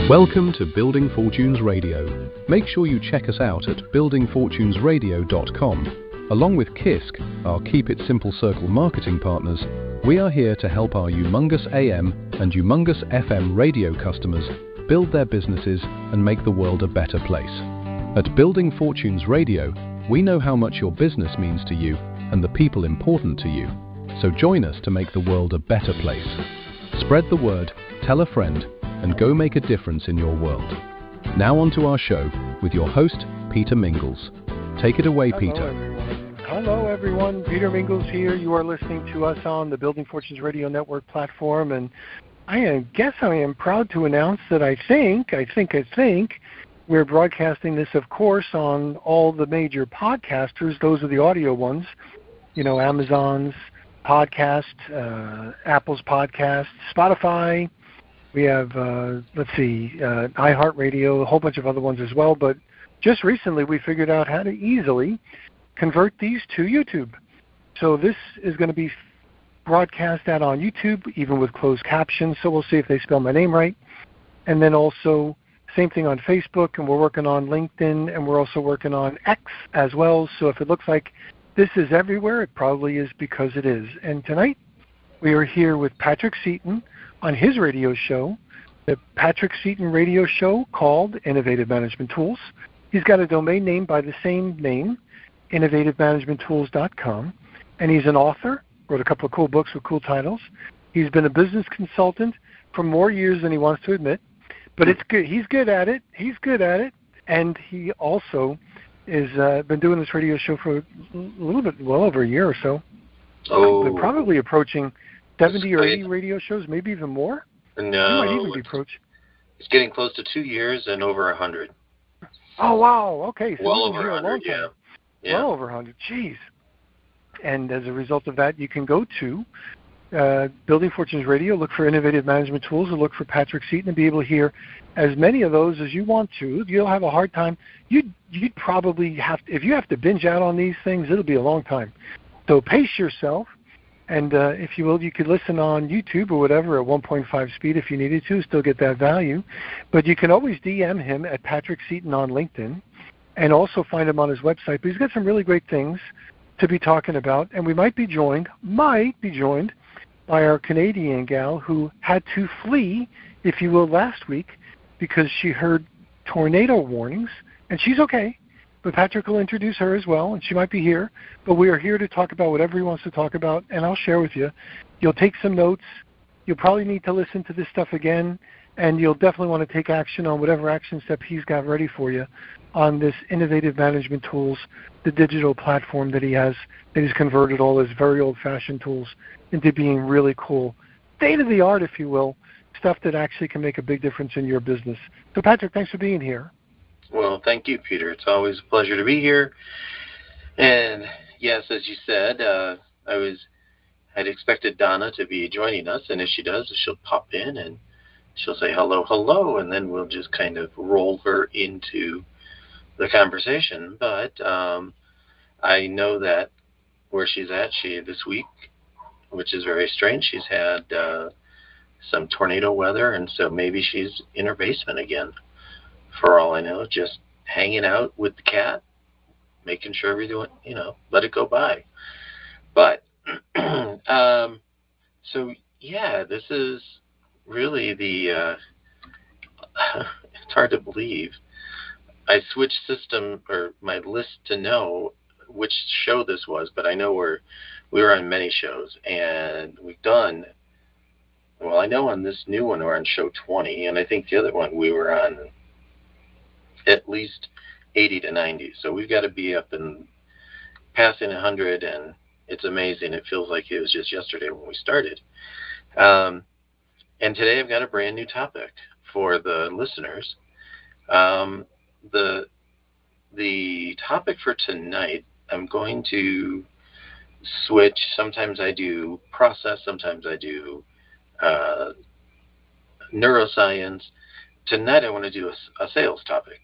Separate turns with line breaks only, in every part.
Welcome to Building Fortunes Radio. Make sure you check us out at buildingfortunesradio.com. Along with KISK, our Keep It Simple Circle marketing partners, we are here to help our Humongous AM and Humongous FM radio customers build their businesses and make the world a better place. At Building Fortunes Radio, we know how much your business means to you and the people important to you. So join us to make the world a better place. Spread the word, tell a friend, and go make a difference in your world. Now on to our show with your host, Peter Mingils. Take it away, Peter.
Hello, everyone. Peter Mingils here. You are listening to us on the Building Fortunes Radio Network platform, and I am proud to announce that I think we're broadcasting this, of course, on all the major podcasters. Those are the audio ones. You know, Amazon's podcast, Apple's podcast, Spotify. We have, iHeartRadio, a whole bunch of other ones as well. But just recently we figured out how to easily convert these to YouTube. So this is going to be broadcast out on YouTube, even with closed captions. So we'll see if they spell my name right. And then also, same thing on Facebook, and we're working on LinkedIn, and we're also working on X as well. So if it looks like this is everywhere, it probably is because it is. And tonight we are here with Patrick Seaton on his radio show, the Patrick Seaton radio show called Innovative Management Tools. He's got a domain name by the same name, innovativemanagementtools.com, and he's an author, wrote a couple of cool books with cool titles. He's been a business consultant for more years than he wants to admit, but it's good. He's good at it. And he also is been doing this radio show for a little bit, well over a year or so. But probably approaching 70 or 80 radio shows, maybe even more?
No.
You might even be approaching.
It's getting close to 2 years and over 100.
Oh, wow. Okay. So
well over 100, yeah.
Well over 100. Jeez. And as a result of that, you can go to Building Fortunes Radio, look for Innovative Management Tools, and look for Patrick Seaton and be able to hear as many of those as you want to. You'll have a hard time. You'd probably have to, if you have to binge out on these things, it'll be a long time. So pace yourself. And if you will, you could listen on YouTube or whatever at 1.5 speed if you needed to, still get that value. But you can always DM him at Patrick Seaton on LinkedIn and also find him on his website. But he's got some really great things to be talking about. And we might be joined by our Canadian gal who had to flee, if you will, last week because she heard tornado warnings. And she's okay. But Patrick will introduce her as well, and she might be here. But we are here to talk about whatever he wants to talk about, and I'll share with you. You'll take some notes. You'll probably need to listen to this stuff again, and you'll definitely want to take action on whatever action step he's got ready for you on this Innovative Management Tools, the digital platform that he has, that he's converted all his very old-fashioned tools into being really cool, state-of-the-art, if you will, stuff that actually can make a big difference in your business. So, Patrick, thanks for being here.
Well, thank you, Peter. It's always a pleasure to be here. And yes, as you said, I'd expected Donna to be joining us, and if she does, she'll pop in and she'll say hello, and then we'll just kind of roll her into the conversation. But I know that where she's at, this week, which is very strange, she's had some tornado weather, and so maybe she's in her basement again. For all I know, just hanging out with the cat, making sure everything, let it go by. But, so, yeah, this is really it's hard to believe. I switched system, or my list to know which show this was, but I know we were on many shows, and we've done, well, I know on this new one we're on show 20, and I think the other one we were on at least 80 to 90. So we've got to be up and passing 100, and it's amazing. It feels like it was just yesterday when we started. And today I've got a brand new topic for the listeners. The topic for tonight, I'm going to switch. Sometimes I do process, sometimes I do neuroscience. Tonight I want to do a sales topic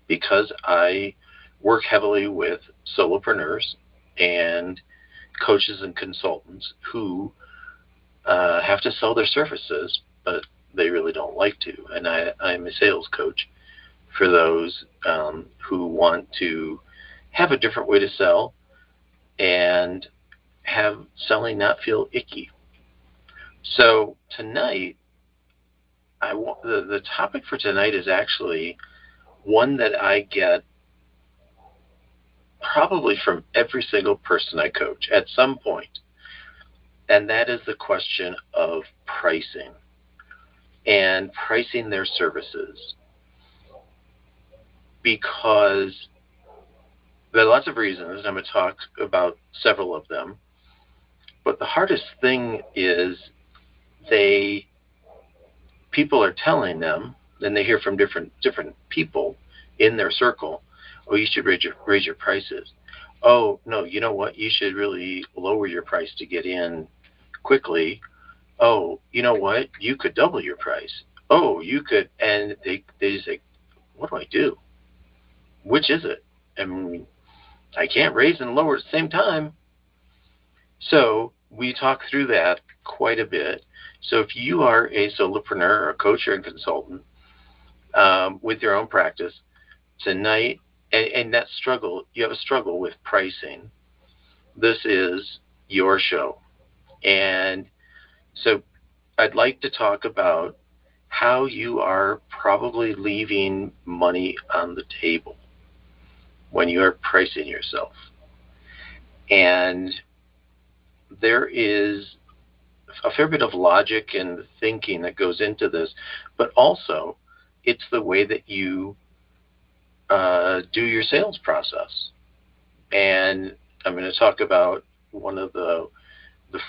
because I work heavily with solopreneurs and coaches and consultants who have to sell their services, but they really don't like to. And I'm a sales coach for those who want to have a different way to sell and have selling not feel icky. So tonight, the topic for tonight is actually one that I get probably from every single person I coach at some point, and that is the question of pricing and pricing their services. Because there are lots of reasons, and I'm going to talk about several of them, but the hardest thing is people are telling them, and they hear from different people in their circle, oh, you should raise your prices. Oh, no, you know what? You should really lower your price to get in quickly. Oh, you know what? You could double your price. Oh, you could, and they just say, what do I do? Which is it? I mean, I can't raise and lower at the same time. So we talk through that quite a bit. So if you are a solopreneur or a coach or a consultant with your own practice tonight, and that struggle, you have a struggle with pricing, this is your show. And so I'd like to talk about how you are probably leaving money on the table when you are pricing yourself. And there is a fair bit of logic and thinking that goes into this, but also it's the way that you do your sales process. And I'm going to talk about one of the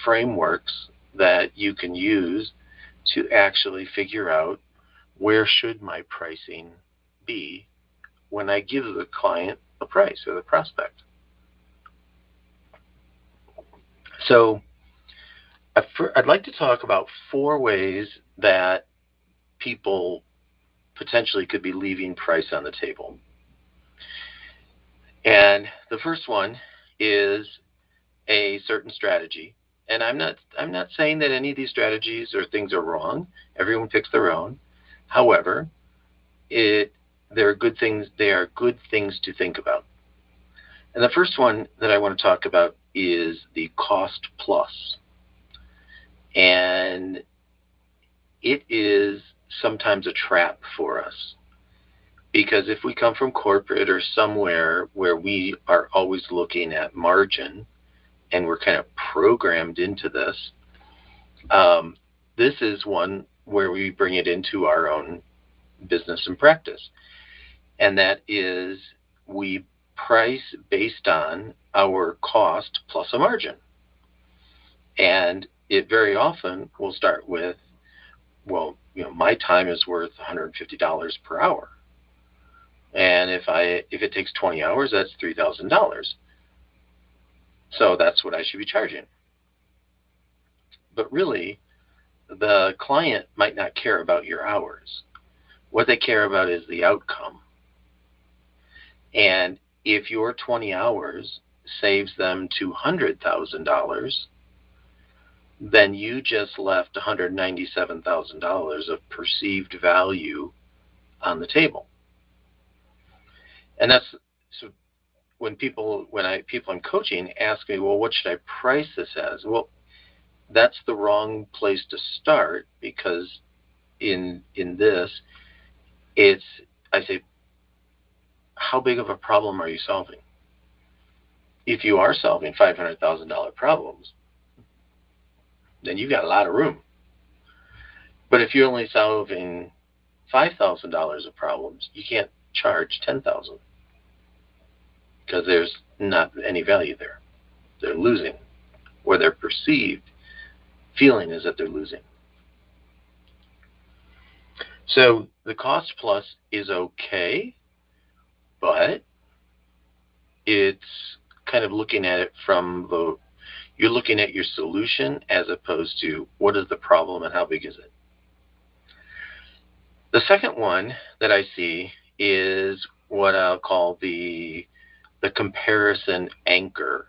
frameworks that you can use to actually figure out where should my pricing be when I give the client a price or the prospect. So I'd like to talk about 4 ways that people potentially could be leaving price on the table. And the first one is a certain strategy. And I'm not saying that any of these strategies or things are wrong. Everyone picks their own. However, they're good things. They are good things to think about. And the first one that I want to talk about is the cost plus. And it is sometimes a trap for us, because if we come from corporate or somewhere where we are always looking at margin and we're kind of programmed into this, this is one where we bring it into our own business and practice. And that is, we price based on our cost plus a margin. And it very often will start with, well, my time is worth $150 per hour. And if it takes 20 hours, that's $3,000. So that's what I should be charging. But really, the client might not care about your hours. What they care about is the outcome. And if your 20 hours saves them $200,000, then you just left $197,000 of perceived value on the table. And that's so when people in coaching ask me, well, what should I price this as? Well, that's the wrong place to start, because in this, I say, how big of a problem are you solving? If you are solving $500,000 problems, then you've got a lot of room. But if you're only solving $5,000 of problems, you can't charge $10,000, because there's not any value there. They're losing, or their perceived feeling is that they're losing. So the cost plus is okay, but it's kind of looking at it from you're looking at your solution as opposed to what is the problem and how big is it. The second one that I see is what I'll call the comparison anchor.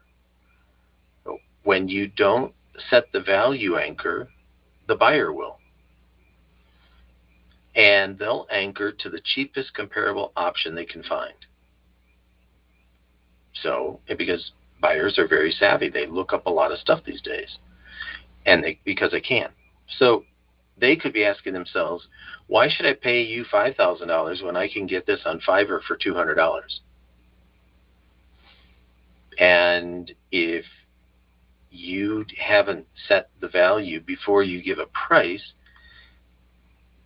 When you don't set the value anchor, the buyer will. and they'll anchor to the cheapest comparable option they can find. So, because buyers are very savvy, they look up a lot of stuff these days, and because they can. So they could be asking themselves, why should I pay you $5,000 when I can get this on Fiverr for $200? And if you haven't set the value before you give a price,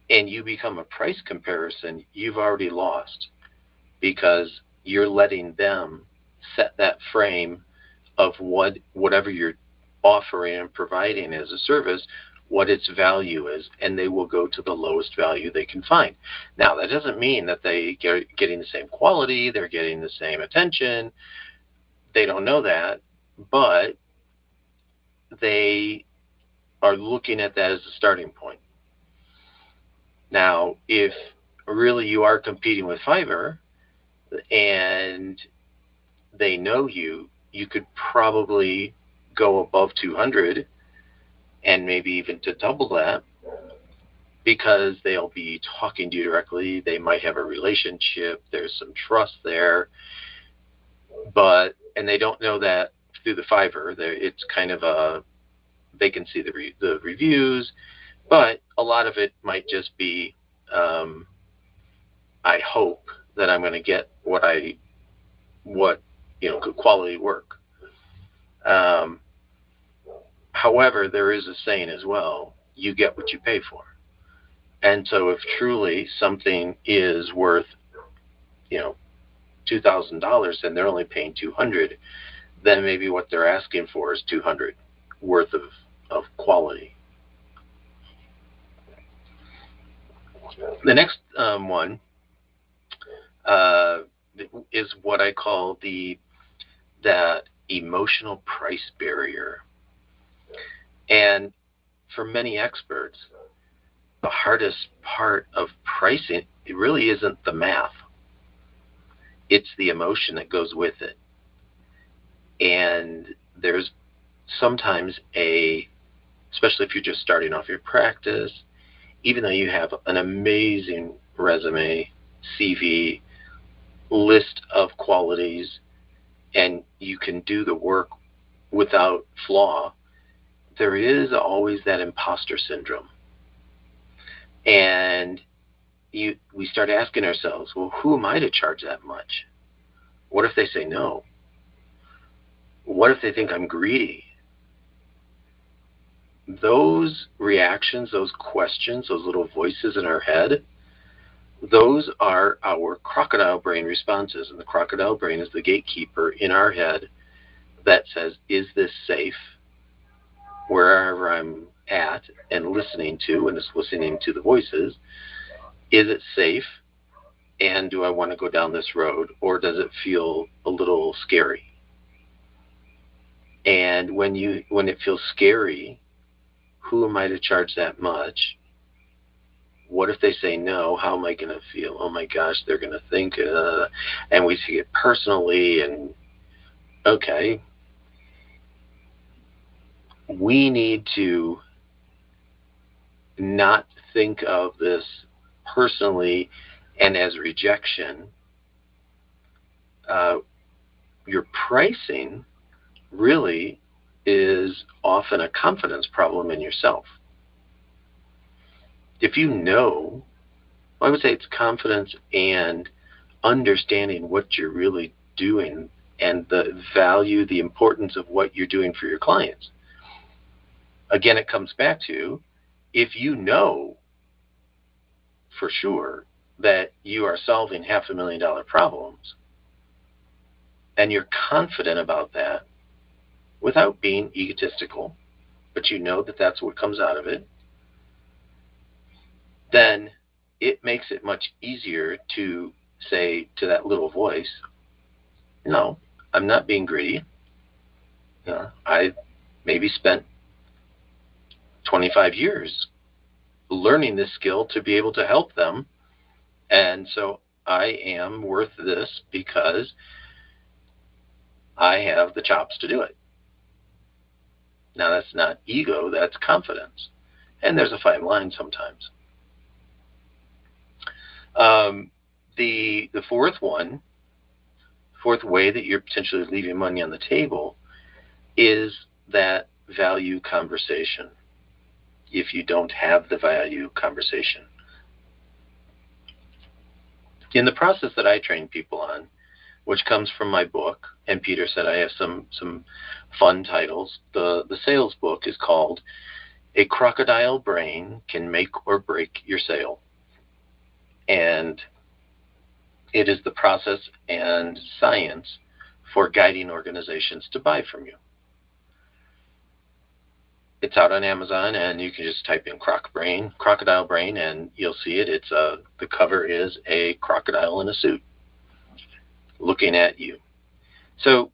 and you become a price comparison, you've already lost, because you're letting them set that frame of whatever you're offering and providing as a service, what its value is, and they will go to the lowest value they can find. Now, that doesn't mean that they're getting the same quality, they're getting the same attention. They don't know that, but they are looking at that as a starting point. Now, if really you are competing with Fiverr and they know you could probably go above 200 and maybe even to double that, because they'll be talking to you directly. They might have a relationship. There's some trust there, and they don't know that through the Fiverr. It's kind of they can see the reviews, but a lot of it might just be, I hope that I'm going to get good quality work. However, there is a saying as well, you get what you pay for. And so if truly something is worth, $2,000 and they're only paying $200, then maybe what they're asking for is $200 worth of quality. The next one is what I call that emotional price barrier. And for many experts, the hardest part of pricing, it really isn't the math. It's the emotion that goes with it. And there's sometimes especially if you're just starting off your practice, even though you have an amazing resume, CV, list of qualities, and you can do the work without flaw, there is always that imposter syndrome. And we start asking ourselves, well, who am I to charge that much? What if they say no? What if they think I'm greedy? Those reactions, those questions, those little voices in our head, those are our crocodile brain responses. And the crocodile brain is the gatekeeper in our head that says, is this safe? Wherever I'm at and listening to, and it's listening to the voices, is it safe? And do I want to go down this road, or does it feel a little scary? And when it feels scary, who am I to charge that much? What if they say no? How am I going to feel? Oh my gosh, they're going to think, and we take it personally, and okay. We need to not think of this personally and as rejection. Your pricing really is often a confidence problem in yourself. If you know, I would say it's confidence and understanding what you're really doing and the value, the importance of what you're doing for your clients. Again, it comes back to, if you know for sure that you are solving $500,000 problems and you're confident about that without being egotistical, but you know that that's what comes out of it, then it makes it much easier to say to that little voice, no, I'm not being greedy. I maybe spent 25 years learning this skill to be able to help them. And so I am worth this because I have the chops to do it. Now, that's not ego, that's confidence. And there's a fine line sometimes. The fourth way that you're potentially leaving money on the table is that value conversation. If you don't have the value conversation. In the process that I train people on, which comes from my book, and Peter said I have some fun titles. The sales book is called A Crocodile Brain Can Make or Break Your Sale. And it is the process and science for guiding organizations to buy from you. It's out on Amazon, and you can just type in crocodile brain, and you'll see it. It's the cover is a crocodile in a suit looking at you. So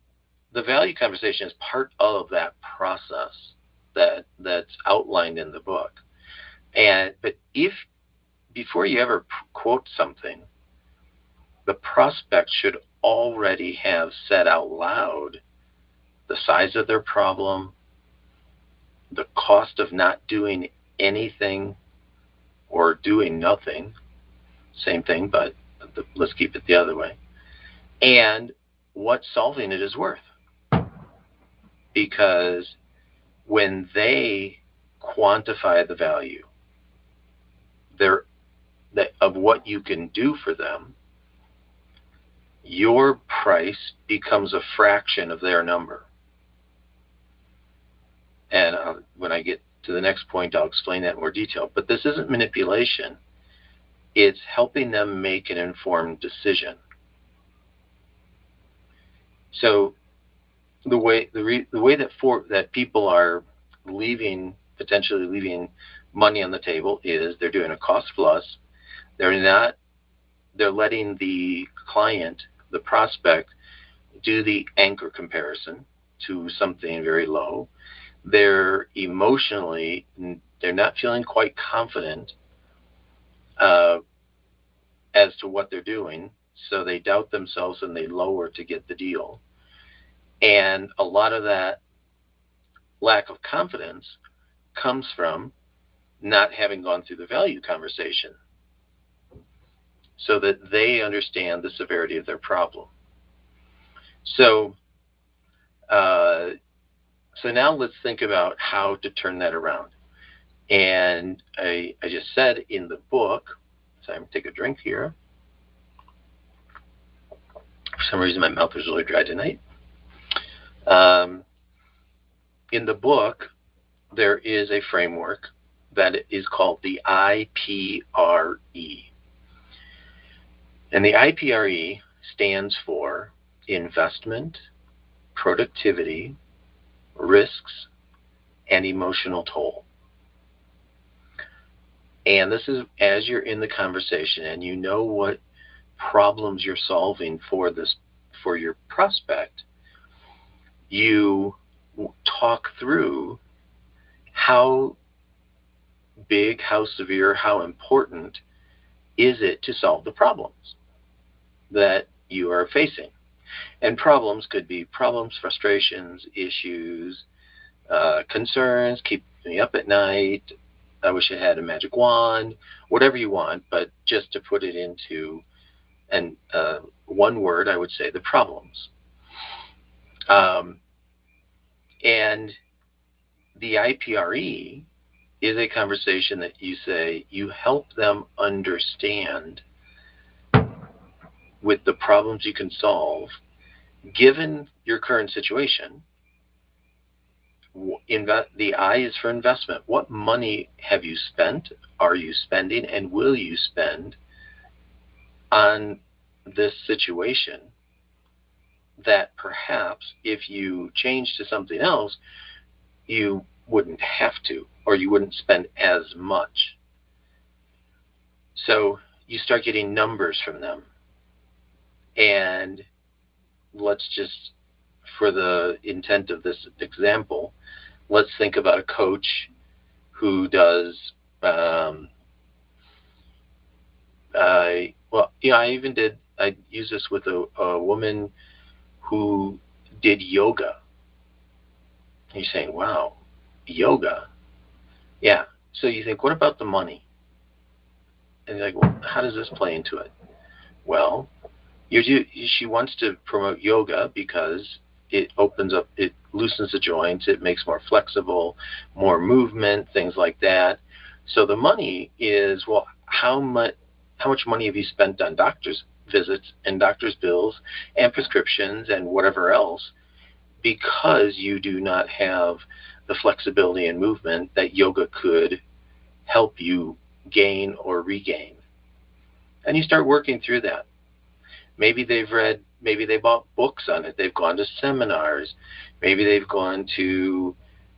the value conversation is part of that process that's outlined in the book. But if before you ever quote something, the prospect should already have said out loud the size of their problem, the cost of not doing anything or doing nothing, same thing, but let's keep it the other way, and what solving it is worth. Because when they quantify the value of what you can do for them, your price becomes a fraction of their number. And when I get to the next point, I'll explain that in more detail. But this isn't manipulation. It's helping them make an informed decision. So the way that people are potentially leaving money on the table is they're doing a cost plus. They're letting the client, the prospect, do the anchor comparison to something very low. They're emotionally, they're not feeling quite confident as to what they're doing, so they doubt themselves and they lower to get the deal. And a lot of that lack of confidence comes from not having gone through the value conversation so that they understand the severity of their problem. So now let's think about how to turn that around. And I just said in the book, so I'm going to take a drink here. For some reason, my mouth is really dry tonight. In the book, there is a framework that is called the IPRE. And the IPRE stands for investment, productivity, risks, and emotional toll. And this is as you're in the conversation and you know what problems you're solving for your prospect, you talk through how big, how severe, how important is it to solve the problems that you are facing. And problems could be problems, frustrations, issues, concerns, keep me up at night, I wish I had a magic wand, whatever you want, but just to put it into one word, I would say the problems. And the IPRE is a conversation that you say you help them understand with the problems you can solve, given your current situation. The I is for investment. What money have you spent, are you spending, and will you spend on this situation that perhaps if you change to something else, you wouldn't have to, or you wouldn't spend as much. So you start getting numbers from them. And let's just, for the intent of this example, let's think about a coach who does, I use this with a woman who did yoga. And you're saying, wow, yoga? Yeah. So you think, what about the money? And you're like, well, how does this play into it? Well, she wants to promote yoga because it opens up, it loosens the joints, it makes more flexible, more movement, things like that. So the money is, well, how much money have you spent on doctor's visits and doctor's bills and prescriptions and whatever else because you do not have the flexibility and movement that yoga could help you gain or regain? And you start working through that. Maybe they bought books on it. They've gone to seminars. Maybe they've gone to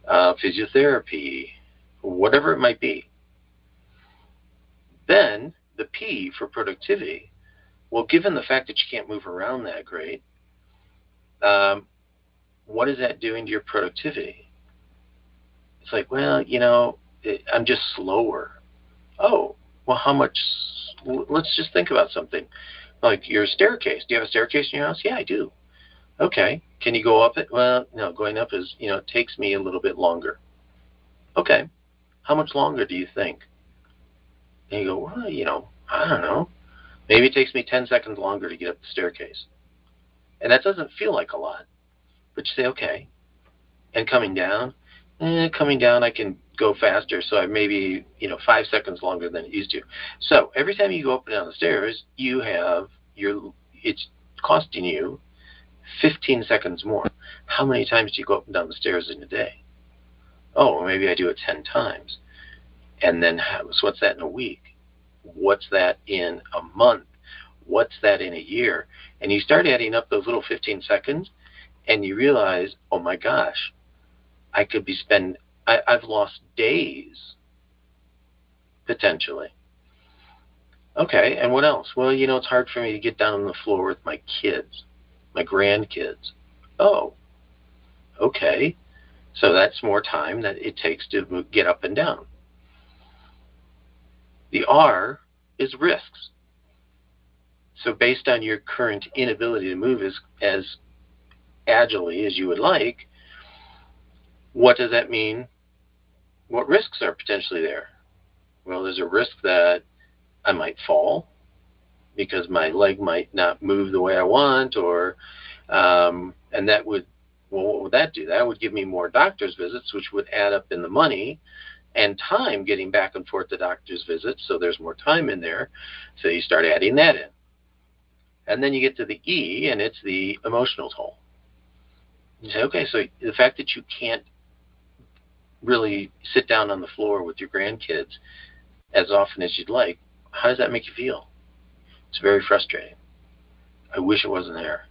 physiotherapy, whatever it might be. Then the P for productivity. Well, given the fact that you can't move around that great, what is that doing to your productivity? It's like, well, I'm just slower. Oh, well, how much? Let's just think about something. Like your staircase. Do you have a staircase in your house? Yeah, I do. Okay. Can you go up it? Well, no, going up is, it takes me a little bit longer. Okay. How much longer do you think? And you go, well, I don't know. Maybe it takes me 10 seconds longer to get up the staircase. And that doesn't feel like a lot. But you say, okay. And coming down I can go faster, so I maybe 5 seconds longer than it used to. So every time you go up and down the stairs, it's costing you 15 seconds more. How many times do you go up and down the stairs in a day? Oh, well, maybe I do it 10 times. And then so what's that in a week? What's that in a month? What's that in a year? And you start adding up those little 15 seconds, and you realize, oh my gosh, I've lost days, potentially. Okay, and what else? Well, it's hard for me to get down on the floor with my kids, my grandkids. Oh, okay. So that's more time that it takes to get up and down. The R is risks. So based on your current inability to move as agilely as you would like, what does that mean? What risks are potentially there? Well, there's a risk that I might fall because my leg might not move the way I want, and that would, well, what would that do? That would give me more doctor's visits, which would add up in the money and time getting back and forth to doctor's visits, so there's more time in there. So you start adding that in. And then you get to the E, and it's the emotional toll. You say, okay, so the fact that you can't really sit down on the floor with your grandkids as often as you'd like, how does that make you feel? It's very frustrating. I wish it wasn't there.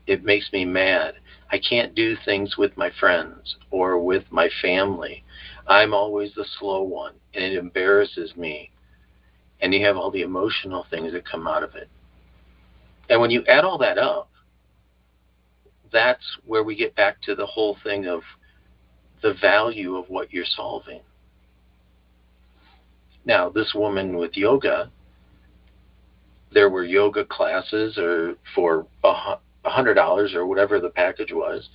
It makes me mad. I can't do things with my friends or with my family. I'm always the slow one, and it embarrasses me. And you have all the emotional things that come out of it. And when you add all that up, that's where we get back to the whole thing of the value of what you're solving. Now, this woman with yoga, there were yoga classes for $100 or whatever the package was,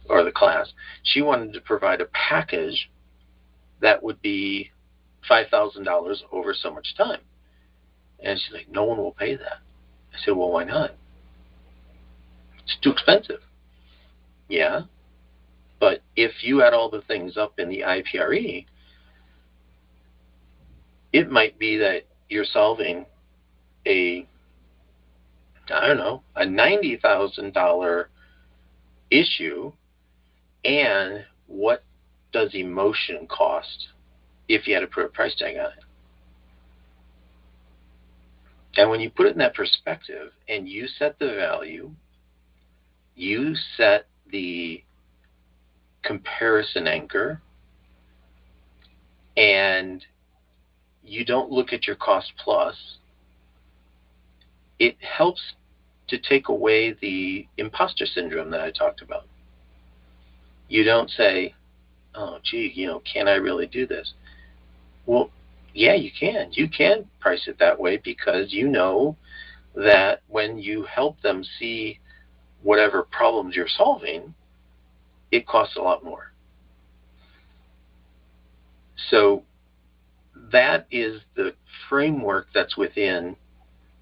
or the class. She wanted to provide a package that would be $5,000 over so much time. And she's like, no one will pay that. I said, well, why not? It's too expensive. Yeah, but if you add all the things up in the IPRE, it might be that you're solving a $90,000 issue, and what does emotion cost if you had to put a price tag on it? And when you put it in that perspective and you set the value, you set the comparison anchor, and you don't look at your cost plus, it helps to take away the imposter syndrome that I talked about. You don't say, oh, gee, can I really do this? Well, yeah, you can. You can price it that way because you know that when you help them see whatever problems you're solving, it costs a lot more. So that is the framework that's within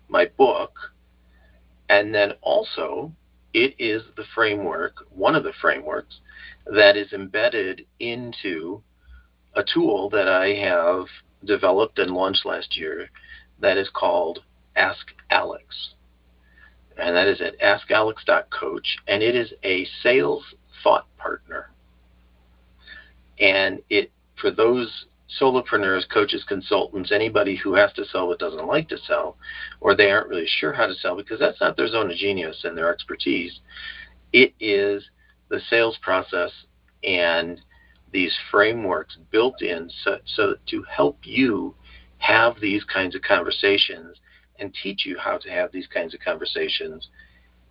my book. And then also, it is the framework, one of the frameworks, that is embedded into a tool that I have developed and launched last year that is called Ask Alex. And that is at askalex.coach, and it is a sales thought partner. And it, for those solopreneurs, coaches, consultants, anybody who has to sell but doesn't like to sell, or they aren't really sure how to sell because that's not their zone of genius and their expertise, it is the sales process and these frameworks built in so to help you have these kinds of conversations and teach you how to have these kinds of conversations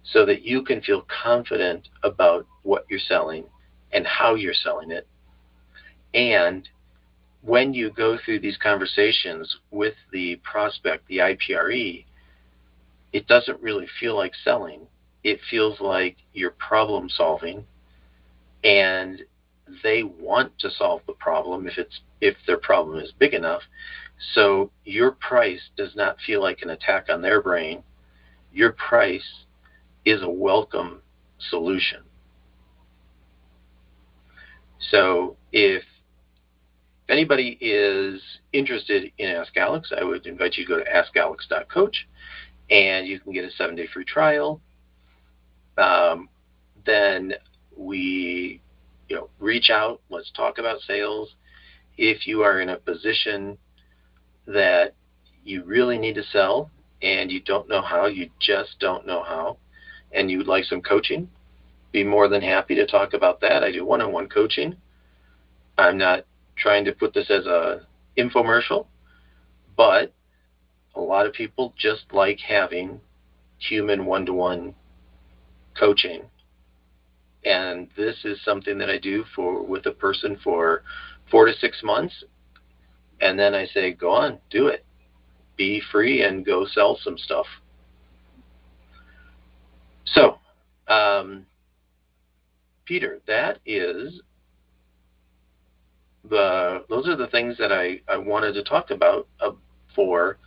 so that you can feel confident about what you're selling and how you're selling it. And when you go through these conversations with the prospect, the IPRE, it doesn't really feel like selling. It feels like you're problem solving, and they want to solve the problem if their problem is big enough. So your price does not feel like an attack on their brain. Your price is a welcome solution. So if anybody is interested in Ask Alex, I would invite you to go to askalex.coach, and you can get a 7-day free trial. Then we reach out, let's talk about sales. If you are in a position that you really need to sell and you don't know how, you just don't know how, and you would like some coaching, be more than happy to talk about that. I do one-on-one coaching. I'm not trying to put this as a infomercial, but a lot of people just like having human one-to-one coaching. And this is something that I do with a person for 4 to 6 months. And then I say, go on, do it. Be free and go sell some stuff. So, Peter, that is those are the things that I wanted to talk about for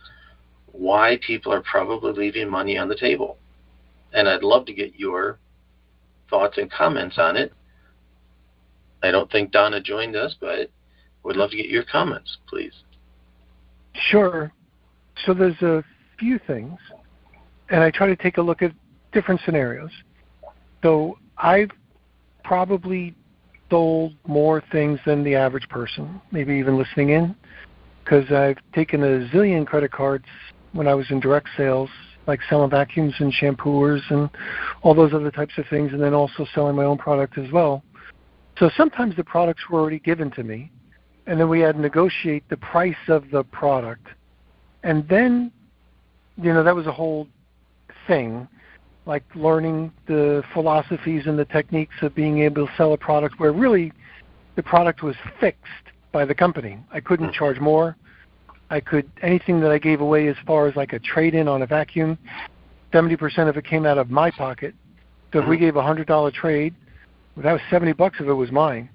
why people are probably leaving money on the table. And I'd love to get your thoughts and comments on it. I don't think Donna joined us, but would love to get your comments, please.
Sure. So there's a few things, and I try to take a look at different scenarios. So I've probably sold more things than the average person, maybe even listening in, because I've taken a zillion credit cards when I was in direct sales, like selling vacuums and shampoos and all those other types of things, and then also selling my own product as well. So sometimes the products were already given to me, and then we had to negotiate the price of the product. And then, that was a whole thing, like learning the philosophies and the techniques of being able to sell a product where really the product was fixed by the company. I couldn't charge more. Anything that I gave away as far as like a trade-in on a vacuum, 70% of it came out of my pocket. So if we gave a $100 trade, well, that was $70 of it was mine.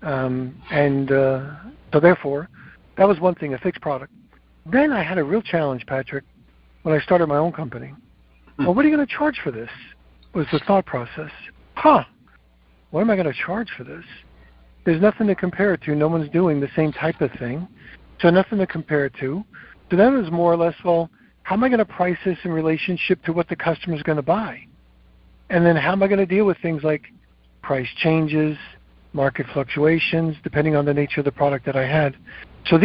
So therefore, that was one thing, a fixed product. Then I had a real challenge, Patrick, when I started my own company. Well, what are you going to charge for this? Was the thought process. What am I going to charge for this? There's nothing to compare it to. No one's doing the same type of thing. So nothing to compare it to. So then it was more or less, well, how am I going to price this in relationship to what the customer's going to buy? And then how am I going to deal with things like price changes, market fluctuations, depending on the nature of the product that I had. So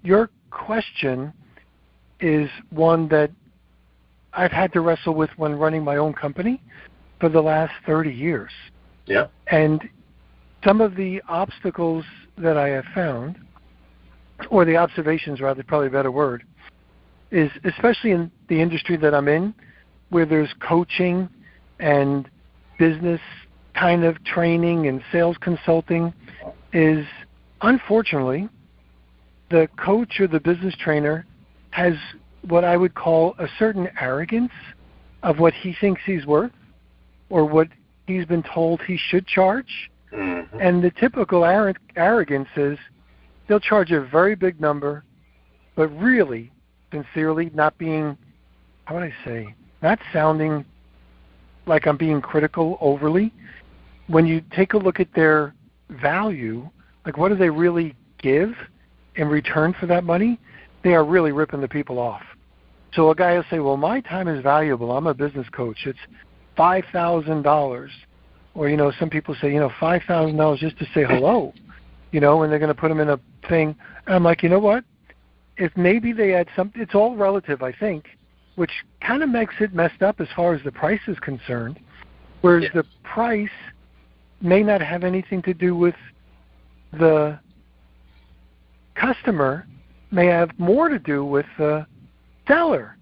your question is one that I've had to wrestle with when running my own company for the last 30 years.
Yeah.
And some of the obstacles that I have found, or the observations rather, probably a better word, is especially in the industry that I'm in, where there's coaching and business kind of training and sales consulting, is unfortunately the coach or the business trainer has what I would call a certain arrogance of what he thinks he's worth or what he's been told he should charge. Mm-hmm. And the typical arrogance is they'll charge a very big number but really, sincerely, not being, how would I say, not sounding like I'm being critical overly. When you take a look at their value, like what do they really give in return for that money? They are really ripping the people off. So a guy will say, well, my time is valuable. I'm a business coach. It's $5,000. Or, some people say, $5,000 just to say hello, and they're going to put them in a thing. And I'm like, you know what? If maybe they had something, it's all relative, I think, which kind of makes it messed up as far as the price is concerned, whereas the price may not have anything to do with the customer, may have more to do with the seller,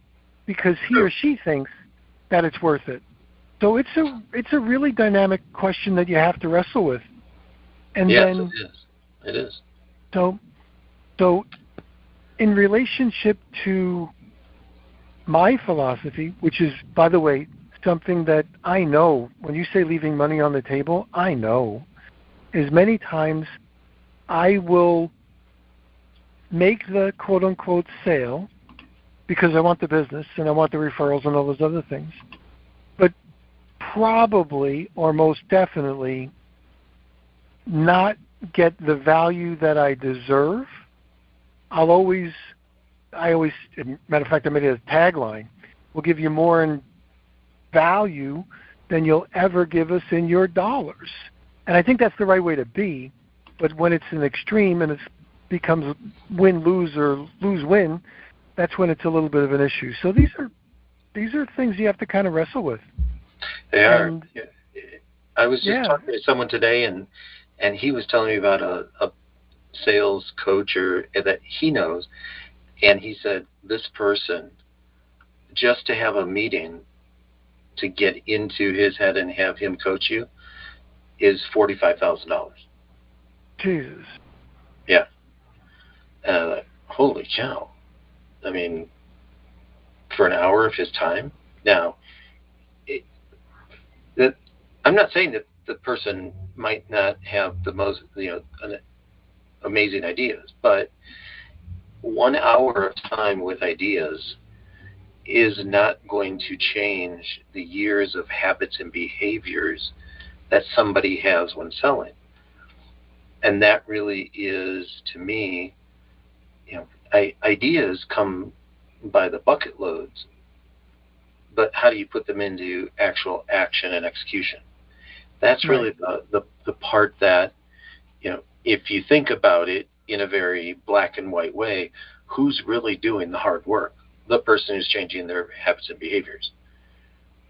because he or she thinks that it's worth it. So it's a really dynamic question that you have to wrestle with. And then
it is.
So in relationship to my philosophy, which is, by the way, something that I know, when you say leaving money on the table, I know, is many times I will make the quote-unquote sale because I want the business and I want the referrals and all those other things. But probably, or most definitely, not get the value that I deserve. I always, matter of fact, I made it a tagline, we'll give you more in value than you'll ever give us in your dollars. And I think that's the right way to be, but when it's an extreme and it becomes win-lose or lose-win, that's when it's a little bit of an issue. So these are things you have to kind of wrestle with.
They are. I was just talking to someone today, and he was telling me about a sales coach that he knows, and he said this person, just to have a meeting to get into his head and have him coach you, is $45,000.
Jesus.
Yeah. Holy cow. I mean, for an hour of his time. Now, I'm not saying that the person might not have the most, amazing ideas, but 1 hour of time with ideas is not going to change the years of habits and behaviors that somebody has when selling. And that really is, to me, ideas come by the bucket loads, but how do you put them into actual action and execution? That's really the part that, if you think about it in a very black and white way, who's really doing the hard work? The person who's changing their habits and behaviors.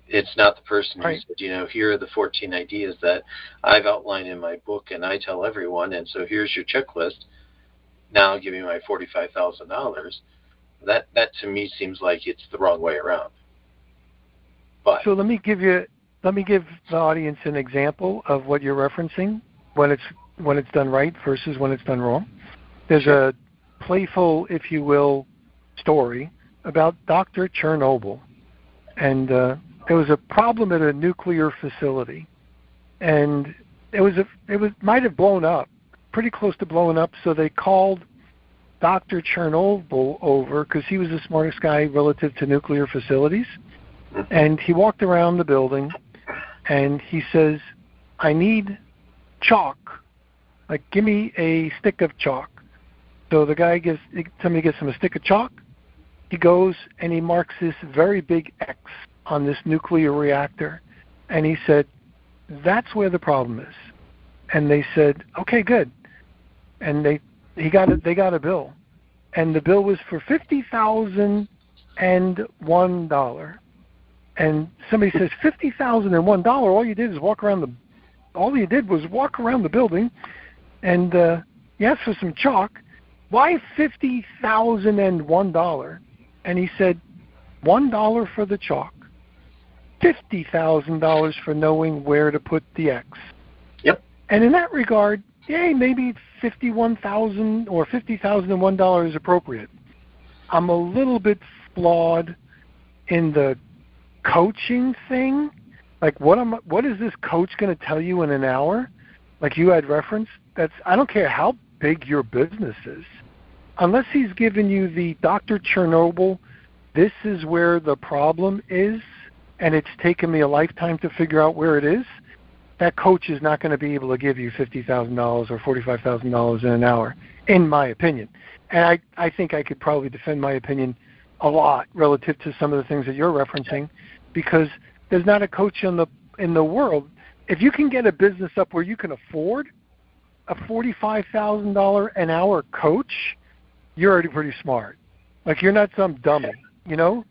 It's not the person who said, here are the 14 ideas that I've outlined in my book and I tell everyone, and so here's your checklist. Now give me my $45,000. That to me seems like it's the wrong way around. But
so let me give the audience an example of what you're referencing when it's done right versus when it's done wrong. There's a playful, if you will, story about Dr. Chernobyl, and there was a problem at a nuclear facility, and it might have blown up, pretty close to blowing up. So they called Dr. Chernobyl over because he was the smartest guy relative to nuclear facilities, and he walked around the building, and he says, "I need chalk. Like, give me a stick of chalk." So somebody gives him a stick of chalk. He goes and he marks this very big X on this nuclear reactor, and he said, "That's where the problem is." And they said, "Okay, good." And they got a bill, and the bill was for $50,001. And somebody says, $50,001. All you did was walk around the building, and you asked for some chalk. Why $50,001? And he said, $1 for the chalk, $50,000 for knowing where to put the X.
Yep.
And in that regard, maybe $51,000 or $50,001 is appropriate. I'm a little bit flawed in the coaching thing. Like, what is this coach going to tell you in an hour? Like you had referenced, I don't care how big your business is. unless he's given you the Dr. Chernobyl, this is where the problem is, and it's taken me a lifetime to figure out where it is, that coach is not going to be able to give you $50,000 or $45,000 in an hour, in my opinion. And I think I could probably defend my opinion a lot relative to some of the things that you're referencing, because there's not a coach in the world. If you can get a business up where you can afford a $45,000 an hour coach, you're already pretty smart. Like, you're not some dummy, you know?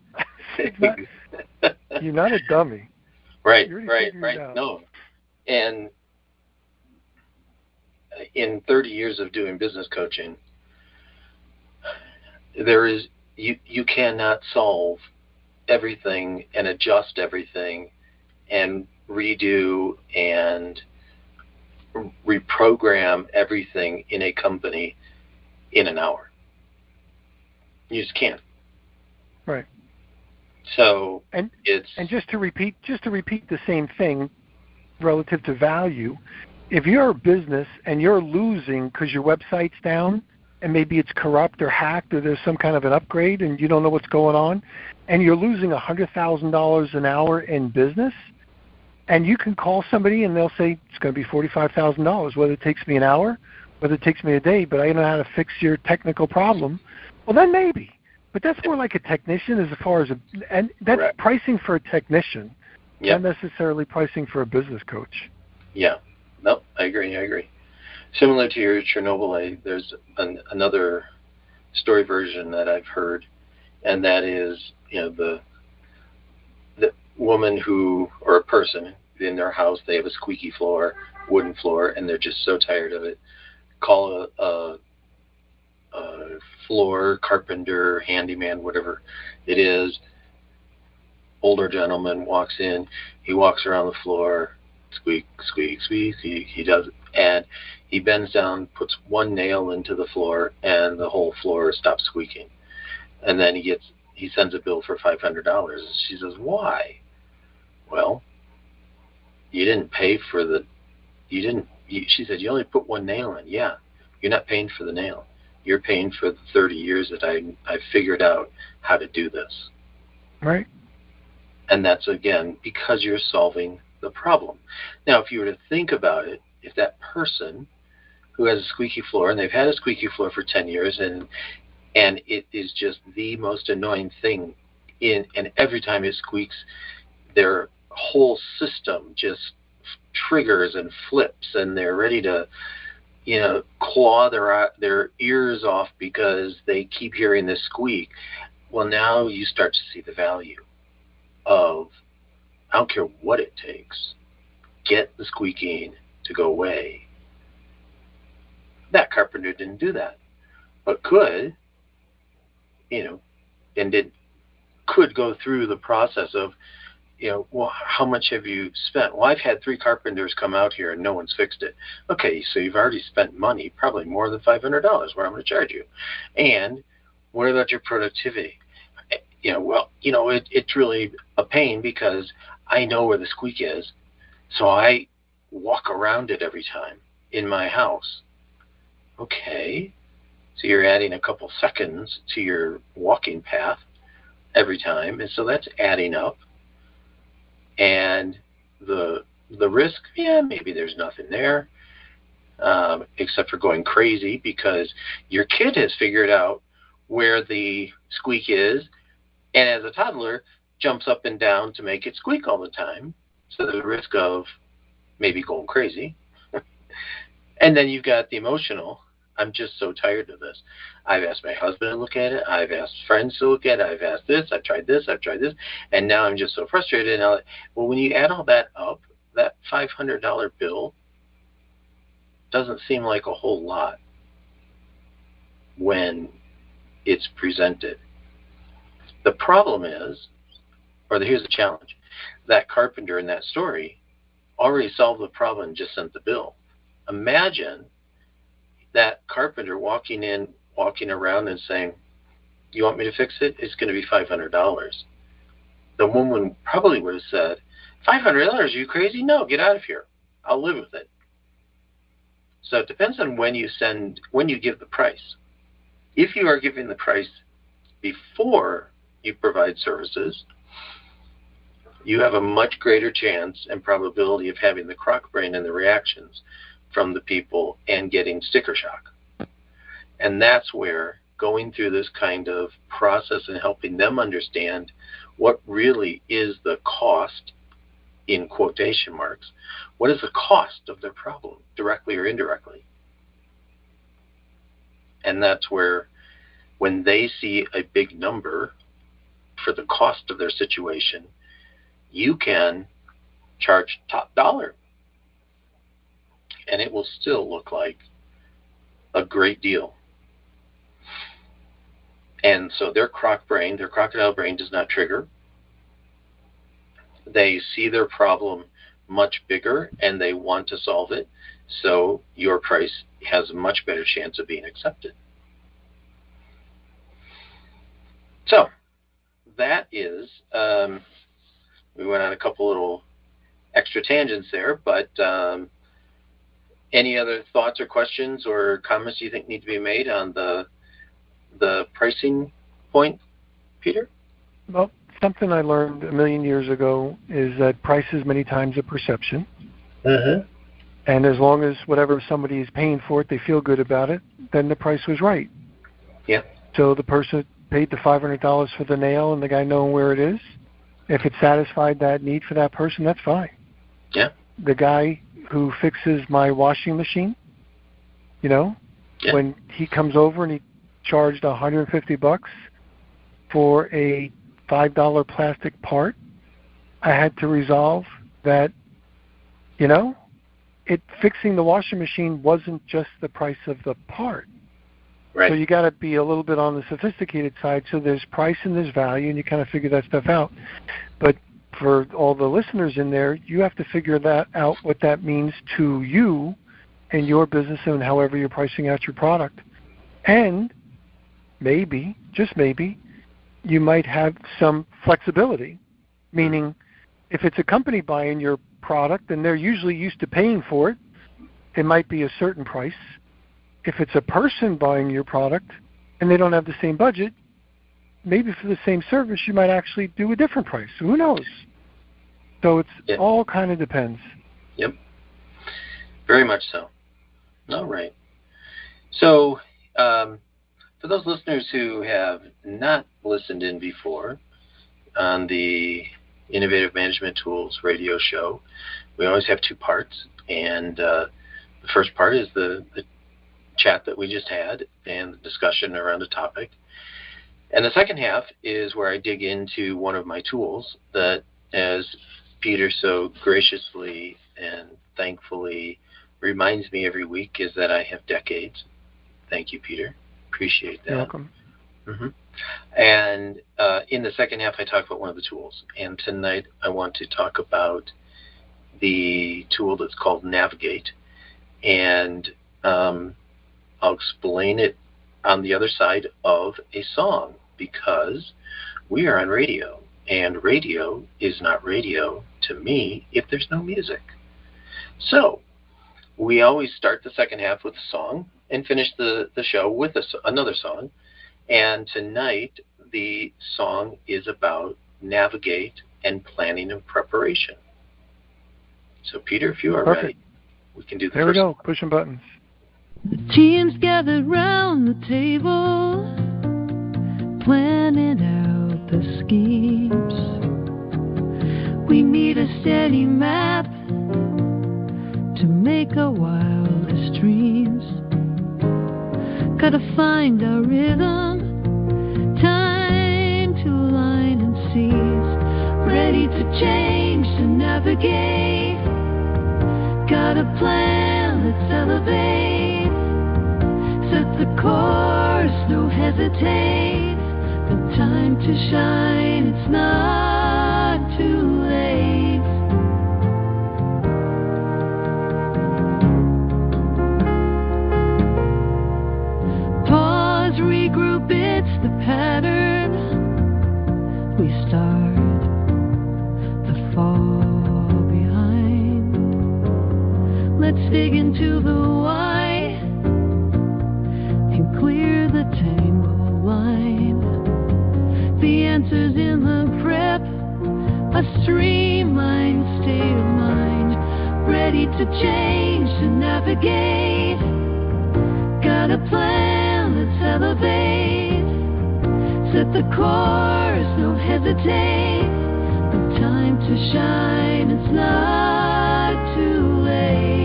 You're not a dummy.
Right. No. And in 30 years of doing business coaching, you cannot solve everything and adjust everything and redo and reprogram everything in a company in an hour. You just can't.
Right.
So
and just to repeat the same thing relative to value, if you're a business and you're losing because your website's down and maybe it's corrupt or hacked or there's some kind of an upgrade and you don't know what's going on, and you're losing $100,000 an hour in business, and you can call somebody and they'll say it's going to be $45,000, whether it takes me an hour, whether it takes me a day, but I know how to fix your technical problem, well, then maybe. But that's more like a technician as far as and that's correct. Pricing for a technician, not necessarily pricing for a business coach.
Yeah. No, I agree. Similar to your Chernobyl, there's another story version that I've heard, and that is, the woman or a person in their house, they have a squeaky floor, wooden floor, and they're just so tired of it. Call a floor carpenter, handyman, whatever it is. Older gentleman walks in. He walks around the floor, squeak, squeak, squeak. He does it, and he bends down, puts one nail into the floor, and the whole floor stops squeaking. And then he sends a bill for $500. And she says, "Why?" "Well, you didn't pay for she said, "You only put one nail in." "Yeah, you're not paying for the nail. You're paying for the 30 years that I figured out how to do this."
Right.
And that's, again, because you're solving the problem. Now, if you were to think about it, if that person who has a squeaky floor, and they've had a squeaky floor for 10 years, and it is just the most annoying thing, and every time it squeaks, their whole system just triggers and flips, and they're ready to claw their ears off because they keep hearing this squeak. Well, now you start to see the value of, I don't care what it takes, get the squeaking to go away. That carpenter didn't do that, but could, could go through the process of, well, how much have you spent? Well, I've had 3 carpenters come out here and no one's fixed it. Okay, so you've already spent money, probably more than $500, where I'm going to charge you. And what about your productivity? It's really a pain because I know where the squeak is, so I walk around it every time in my house. Okay, so you're adding a couple seconds to your walking path every time, and so that's adding up. And the risk, maybe there's nothing there, except for going crazy because your kid has figured out where the squeak is, and as a toddler jumps up and down to make it squeak all the time. So there's a risk of maybe going crazy. And then you've got the emotional. I'm just so tired of this. I've asked my husband to look at it. I've asked friends to look at it. I've asked this. I've tried this. And now I'm just so frustrated. Well, when you add all that up, that $500 bill doesn't seem like a whole lot when it's presented. The problem is, here's the challenge. That carpenter in that story already solved the problem and just sent the bill. Imagine that carpenter walking around and saying, "You want me to fix it? It's going to be $500. The woman probably would have said, $500? Are you crazy? No, get out of here. I'll live with it. So it depends on when you give the price. If you are giving the price before you provide services, you have a much greater chance and probability of having the crock brain and the reactions from the people and getting sticker shock. And that's where going through this kind of process and helping them understand what really is the cost, in quotation marks, what is the cost of their problem, directly or indirectly. And that's where, when they see a big number for the cost of their situation, you can charge top dollar. And it will still look like a great deal. And so their crocodile brain does not trigger. They see their problem much bigger and they want to solve it. So your price has a much better chance of being accepted. So that is, we went on a couple little extra tangents there, but any other thoughts or questions or comments you think need to be made on the pricing point, Peter?
Well, something I learned a million years ago is that price is many times a perception.
Mm-hmm.
And as long as whatever somebody is paying for it, they feel good about it, then the price was right.
Yeah.
So the person paid the $500 for the nail and the guy knowing where it is, if it satisfied that need for that person, that's fine.
Yeah.
The guy who fixes my washing machine, when he comes over and he charged $150 for a $5 plastic part, I had to resolve that, fixing the washing machine wasn't just the price of the part.
Right.
So you got to be a little bit on the sophisticated side. So there's price and there's value, and you kind of figure that stuff out. But for all the listeners in there, you have to figure that out, what that means to you and your business and however you're pricing out your product. And maybe, just maybe, you might have some flexibility, meaning if it's a company buying your product and they're usually used to paying for it, it might be a certain price. If it's a person buying your product and they don't have the same budget, maybe for the same service you might actually do a different price. Who knows? So it's all kind of depends.
Yep. Very much so. All right. So for those listeners who have not listened in before on the Innovative Management Tools radio show, we always have two parts. And the first part is the chat that we just had and the discussion around a topic. And the second half is where I dig into one of my tools that, as Peter so graciously and thankfully reminds me every week, is that I have decades. Thank you, Peter. Appreciate that.
You're welcome.
Mm-hmm. And in the second half, I talk about one of the tools. And tonight, I want to talk about the tool that's called Navigate. And I'll explain it on the other side of a song, because we are on radio, and radio is not radio to me if there's no music. So we always start the second half with a song and finish the show with another song. And tonight the song is about navigate and planning and preparation. So Peter, if you are ready, we can do the
first. There we go, pushing buttons.
The team's gathered round the table, planning out the schemes. We need a steady map to make our wildest dreams. Gotta find our rhythm, time to align and seize. Ready to change, to navigate. Got a plan, let's elevate. Set the course, no hesitate. The time to shine, it's not too late. Pause, regroup, it's the pattern. We start the fall behind. Let's dig into the why and clear the tangle line. The answer's in the prep, a streamlined state of mind, ready to change, to navigate. Got a plan, let's elevate. Set the course, no hesitate. The time to shine, it's not too late.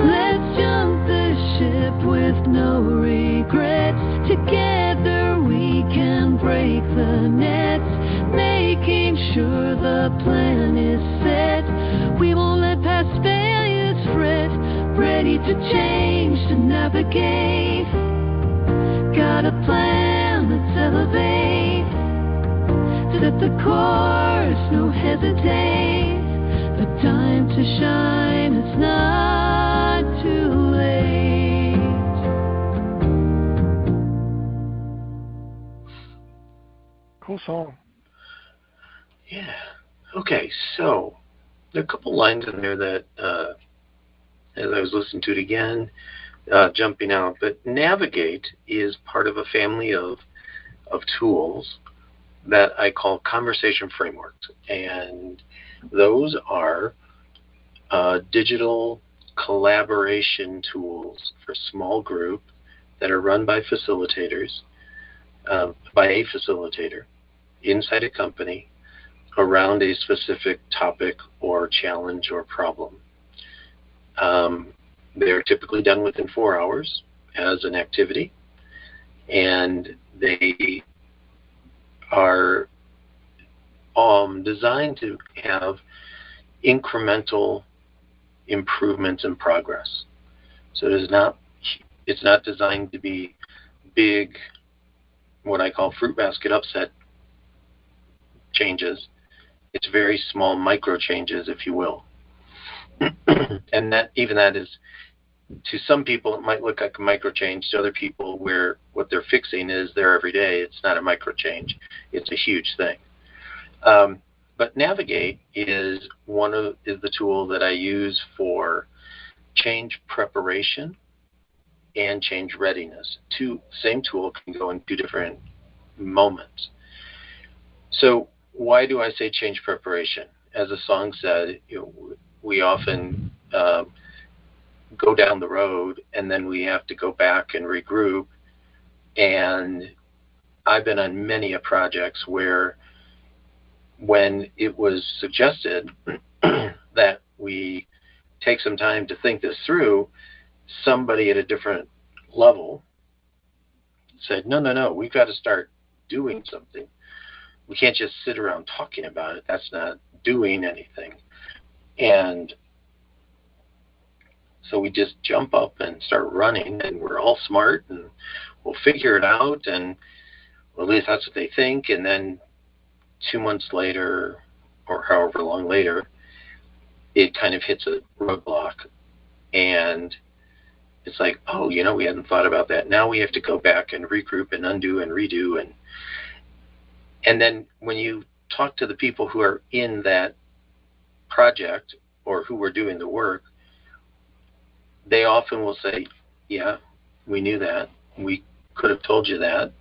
Let's jump the ship with no regrets. Together we can break the nets, making sure the plan is set. We won't let past failures fret, ready to change, to navigate. Got a plan, let's elevate. Set the course, no hesitate. The time to shine, it's not too late.
Cool song.
Yeah. Okay, so there are a couple lines in there that, as I was listening to it again, jumping out. But Navigate is part of a family of tools that I call conversation frameworks. And those are digital collaboration tools for small group that are run by facilitators, by a facilitator inside a company around a specific topic or challenge or problem. They're typically done within 4 hours as an activity, and they are designed to have incremental improvements and progress. So it's not designed to be big, what I call fruit basket upset changes. It's very small micro changes, if you will. And that is, to some people it might look like a micro change. To other people, where what they're fixing is their everyday, it's not a micro change. It's a huge thing. But Navigate is the tool that I use for change preparation and change readiness. Same tool can go in two different moments. So why do I say change preparation? As the song said, we often go down the road and then we have to go back and regroup. And I've been on many projects where, when it was suggested that we take some time to think this through, somebody at a different level said, no, we've got to start doing something. We can't just sit around talking about it. That's not doing anything. And so we just jump up and start running, and we're all smart and we'll figure it out, and well, at least that's what they think. And then 2 months later, or however long later, it kind of hits a roadblock, and it's like, oh, we hadn't thought about that. Now we have to go back and regroup and undo and redo. And then when you talk to the people who are in that project or who were doing the work, they often will say, yeah, we knew that. We could have told you that,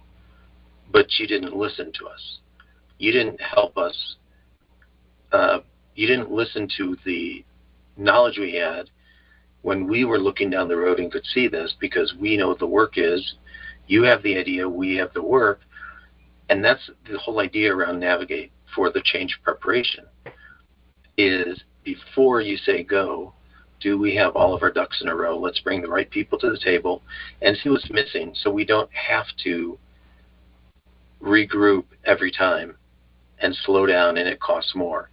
but you didn't listen to us. You didn't help us. You didn't listen to the knowledge we had when we were looking down the road and could see this, because we know what the work is. You have the idea, we have the work. And that's the whole idea around Navigate for the change preparation, is before you say go, do we have all of our ducks in a row? Let's bring the right people to the table and see what's missing, so we don't have to regroup every time and slow down, and it costs more.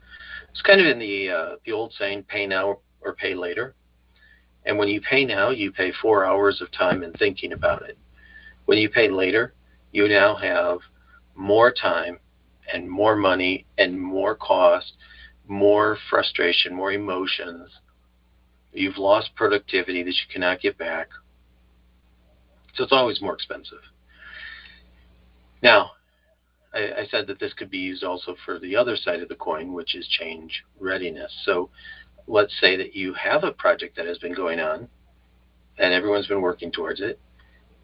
It's kind of in the old saying, pay now or pay later. And when you pay now, you pay 4 hours of time and thinking about it. When you pay later, you now have more time and more money and more cost, more frustration, more emotions. You've lost productivity that you cannot get back. So it's always more expensive. Now, I said that this could be used also for the other side of the coin, which is change readiness. So let's say that you have a project that has been going on and everyone's been working towards it,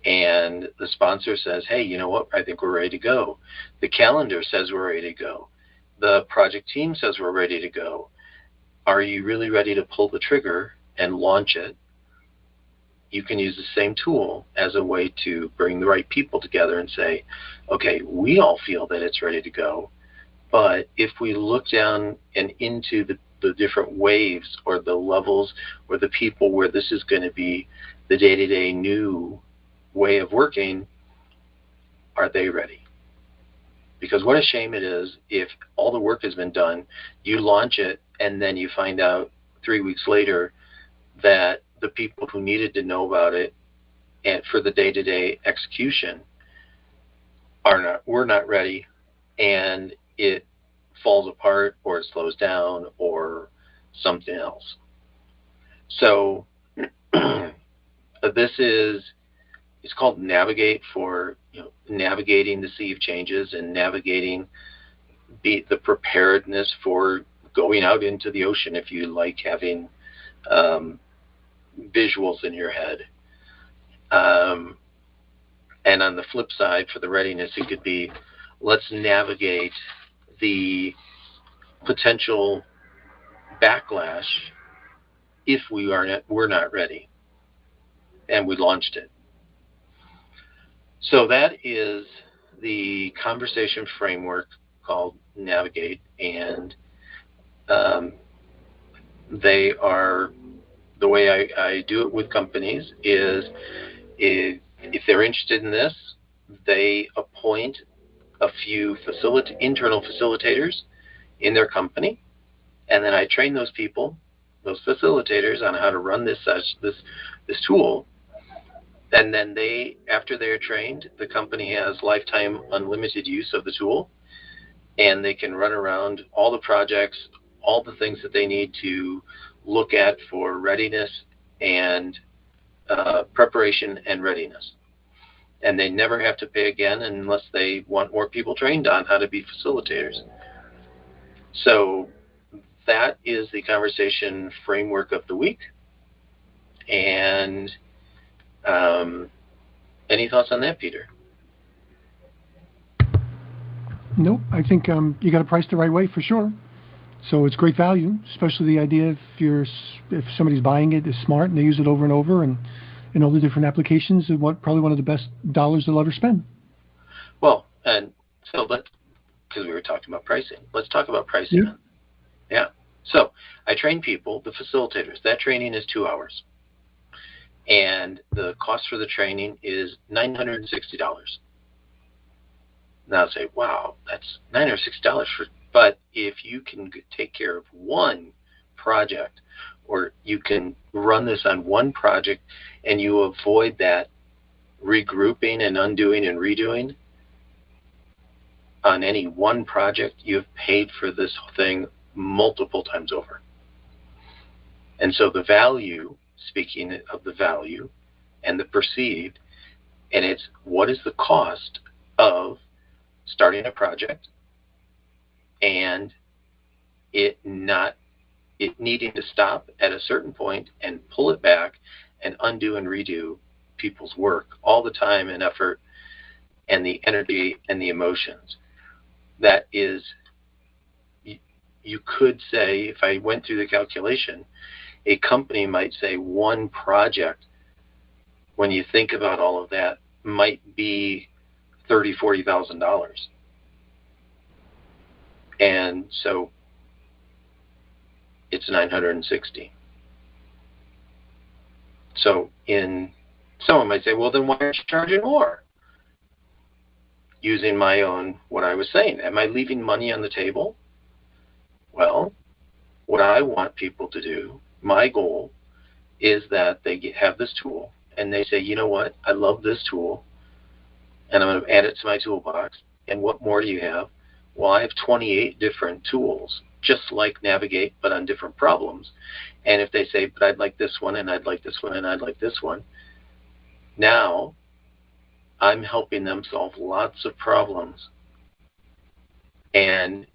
and the sponsor says, hey, you know what, I think we're ready to go. The calendar says we're ready to go. The project team says we're ready to go. Are you really ready to pull the trigger and launch it? You can use the same tool as a way to bring the right people together and say, okay, we all feel that it's ready to go, but if we look down and into the different waves or the levels or the people where this is going to be the day-to-day new way of working, are they ready? Because what a shame it is if all the work has been done, you launch it, and then you find out 3 weeks later that the people who needed to know about it and for the day-to-day execution were not ready, and it falls apart or it slows down or something else. So it's called Navigate, for navigating the sea of changes and navigating the preparedness for going out into the ocean, if you like having visuals in your head. And on the flip side, for the readiness, it could be, let's navigate the potential backlash if we're not ready and we launched it. So that is the conversation framework called Navigate, and they are, the way I do it with companies is, if they're interested in this, they appoint a few internal facilitators in their company, and then I train those people, those facilitators, on how to run this tool. And then after they're trained, the company has lifetime unlimited use of the tool, and they can run around all the projects, all the things that they need to look at for readiness and preparation and readiness. And they never have to pay again unless they want more people trained on how to be facilitators. So that is the conversation framework of the week. And any thoughts on that, Peter?
Nope. I think you got to price the right way for sure. So it's great value, especially the idea if somebody's buying it is smart and they use it over and over and in all the different applications, is probably one of the best dollars they'll ever spend.
Well, and so because we were talking about pricing, let's talk about pricing. Yeah. So I train people, the facilitators. That training is 2 hours. And the cost for the training is $960. Now say, wow, that's $960 but if you can take care of one project, or you can run this on one project and you avoid that regrouping and undoing and redoing on any one project, you've paid for this thing multiple times over. And so the value, speaking of the value and the perceived, and it's what is the cost of starting a project and it needing to stop at a certain point and pull it back and undo and redo people's work, all the time and effort and the energy and the emotions. That is, you could say, if I went through the calculation, a company might say one project, when you think about all of that, might be $30,000, $40,000. And so it's $960. So someone might say, well, then why aren't you charging more? Using my own, what I was saying, am I leaving money on the table? Well, what I want people to do, my goal, is that they have this tool and they say, you know what, I love this tool and I'm going to add it to my toolbox. And what more do you have? Well, I have 28 different tools, just like Navigate, but on different problems. And if they say, but I'd like this one, and I'd like this one, and I'd like this one, now I'm helping them solve lots of problems. And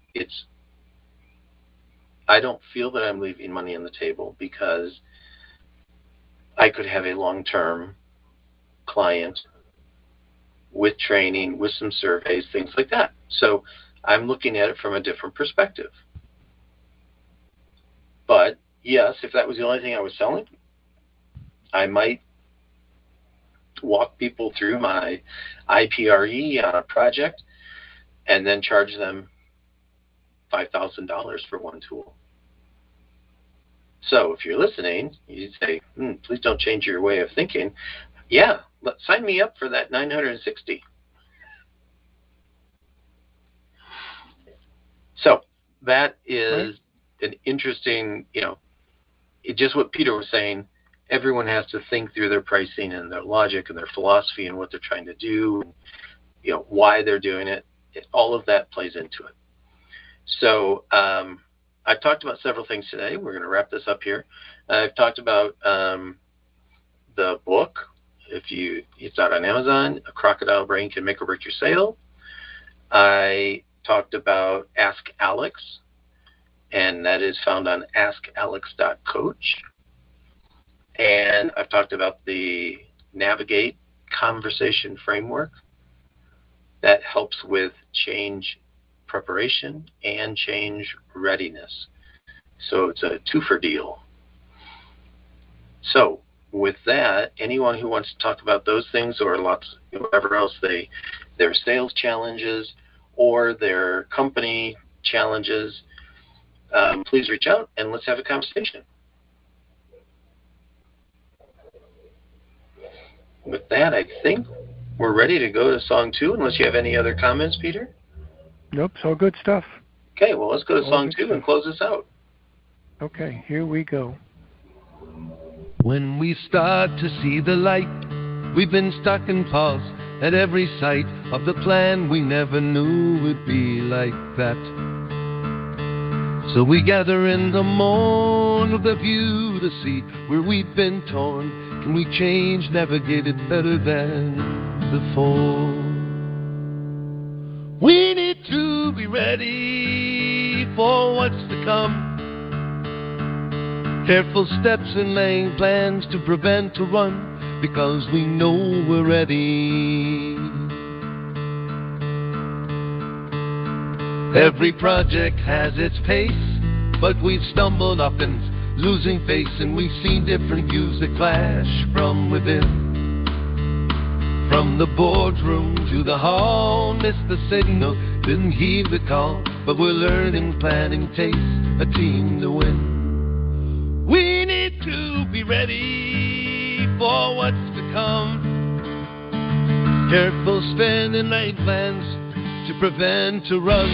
I don't feel that I'm leaving money on the table because I could have a long-term client with training, with some surveys, things like that. So I'm looking at it from a different perspective. But yes, if that was the only thing I was selling, I might walk people through my IPRE on a project and then charge them $5,000 for one tool. So if you're listening, you'd say, please don't change your way of thinking. Yeah, sign me up for that 960. So that is an interesting, just what Peter was saying. Everyone has to think through their pricing and their logic and their philosophy and what they're trying to do, why they're doing it. All of that plays into it. So I've talked about several things today. We're going to wrap this up here. I've talked about the book. It's out on Amazon. A Crocodile Brain Can Make or Break Your Sale. I talked about Ask Alex, and that is found on askalex.coach. And I've talked about the Navigate Conversation Framework that helps with change preparation and change readiness. So it's a two-for deal. So with that, anyone who wants to talk about those things or whatever else their sales challenges or their company challenges, please reach out and let's have a conversation. With that, I think we're ready to go to song 2, unless you have any other comments, Peter?
Nope, so good stuff.
Okay, well, let's go to song 2 and close this out.
Okay, here we go.
When we start to see the light, we've been stuck in pause at every sight of the plan we never knew would be like that. So we gather in the morn with a view to see where we've been torn. Can we change, navigate it better than before? We need to be ready for what's to come. Careful steps and laying plans to prevent a run, because we know we're ready. Every project has its pace, but we've stumbled often, losing face, and we've seen different views that clash from within. From the boardroom to the hall, missed the signal, didn't heed the call, but we're learning, planning, taste, a team to win. We need to be ready for what's to come. Careful spending lane plans to prevent a run,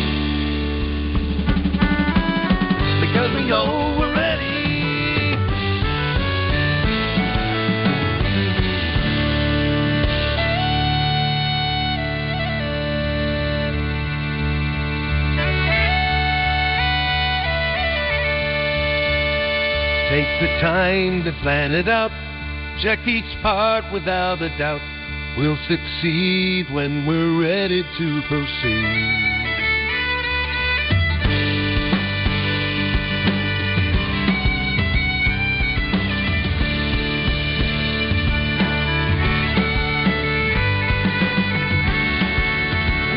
because we know we're ready. Take the time to plan it out. Check each part without a doubt. We'll succeed when we're ready to proceed.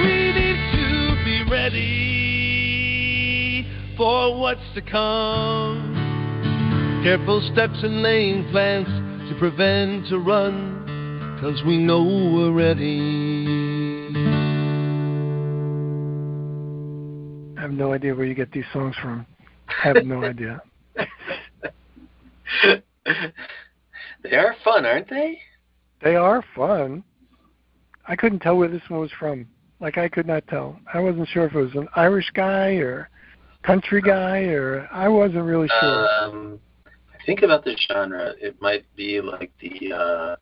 We need to be ready for what's to come. Careful steps and lane plans to prevent a run, 'cause we know we're ready.
I have no idea where you get these songs from. I have no idea.
They are fun, aren't they?
They are fun. I couldn't tell where this one was from. Like, I could not tell. I wasn't sure if it was an Irish guy or country guy, or I wasn't really sure.
Think about the genre. It might be like the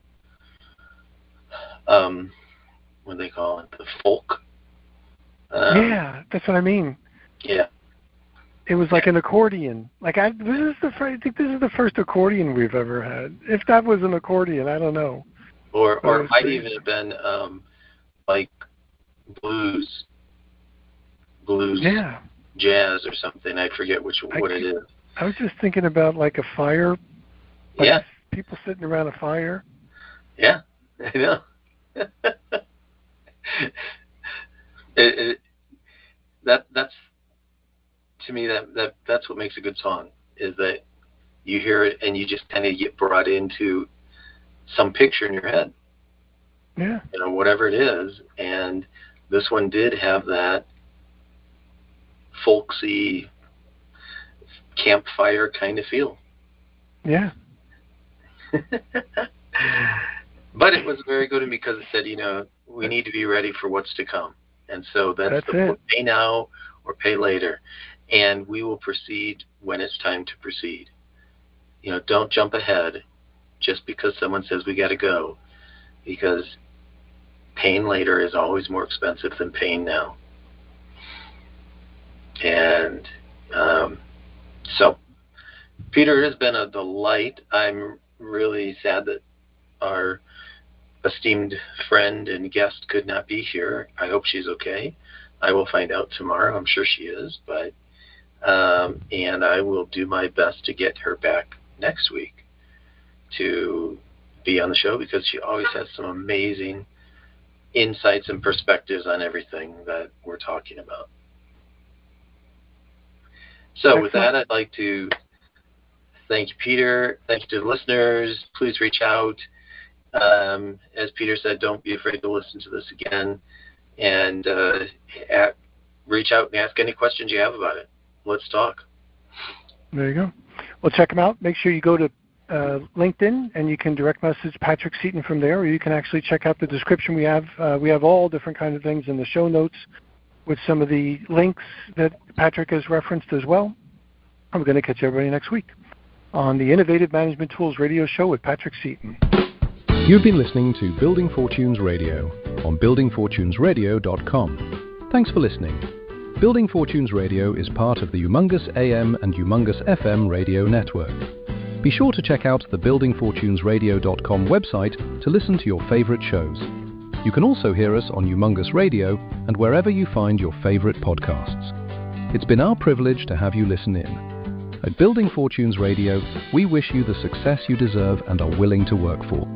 what do they call it? The folk.
Yeah, that's what I mean.
Yeah.
It was like an accordion. Like I think this is the first accordion we've ever had. If that was an accordion, I don't know.
Or it might even have been like blues.
Yeah.
jazz or something. I forget what it is.
I was just thinking about like a fire. Like
Yeah.
People sitting around a fire.
Yeah, I know. That's to me that's what makes a good song, is that you hear it and you just kind of get brought into some picture in your head.
Yeah.
Whatever it is. And this one did have that folksy campfire kind of feel.
Yeah.
But it was very good because it said, we need to be ready for what's to come. And so that's the pay now or pay later. And we will proceed when it's time to proceed. Don't jump ahead just because someone says we got to go, because paying later is always more expensive than paying now. And so, Peter, it has been a delight. I'm really sad that our esteemed friend and guest could not be here. I hope she's okay. I will find out tomorrow. I'm sure she is, but and I will do my best to get her back next week to be on the show, because she always has some amazing insights and perspectives on everything that we're talking about. So with that, I'd like to thank you, Peter. Thank you to the listeners. Please reach out. As Peter said, don't be afraid to listen to this again, and reach out and ask any questions you have about it. Let's talk.
There you go. Well, check them out. Make sure you go to LinkedIn, and you can direct message Patrick Seaton from there, or you can actually check out the description we have. We have all different kinds of things in the show notes with some of the links that Patrick has referenced as well. I'm going to catch everybody next week on the Innovative Management Tools Radio Show with Patrick Seaton.
You've been listening to Building Fortunes Radio on buildingfortunesradio.com. Thanks for listening. Building Fortunes Radio is part of the Humongous AM and Humongous FM radio network. Be sure to check out the buildingfortunesradio.com website to listen to your favorite shows. You can also hear us on Humongous Radio and wherever you find your favorite podcasts. It's been our privilege to have you listen in. At Building Fortunes Radio, we wish you the success you deserve and are willing to work for.